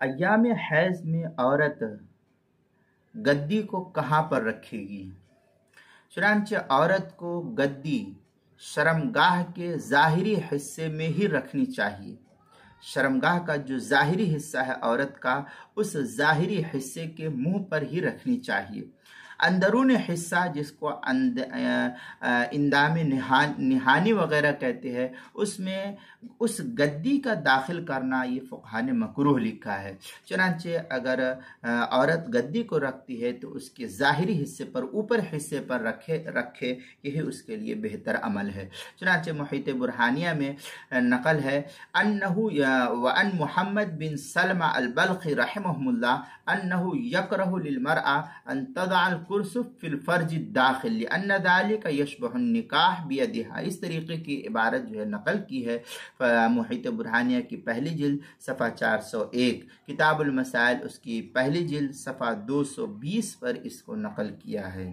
ایام حیض میں عورت گدی کو کہاں پر رکھے گی؟ چنانچہ عورت کو گدی شرمگاہ کے ظاہری حصے میں ہی رکھنی چاہیے۔ شرمگاہ کا جو ظاہری حصہ ہے عورت کا، اس ظاہری حصے کے منہ پر ہی رکھنی چاہیے۔ اندرون حصہ جس کو اندام نہانی وغیرہ کہتے ہیں، اس میں اس گدی کا داخل کرنا یہ فقہاء نے مکروہ لکھا ہے۔ چنانچہ اگر عورت گدی کو رکھتی ہے تو اس کے ظاہری حصے پر، اوپر حصے پر رکھے، یہی اس کے لیے بہتر عمل ہے۔ چنانچہ محیط برہانیہ میں نقل ہے وعن محمد بن سلمہ البلخی رحمہ اللہ انہ یکرہ للمرأة ان تضع القرص فی الفرج الداخل لأن ذلك یشبہ النکاح بیدہا۔ اس طریقے کی عبارت جو ہے نقل کی ہے محیط برہانیہ کی پہلی جلد صفحہ 401، کتاب المسائل اس کی پہلی جلد صفحہ 220 پر اس کو نقل کیا ہے۔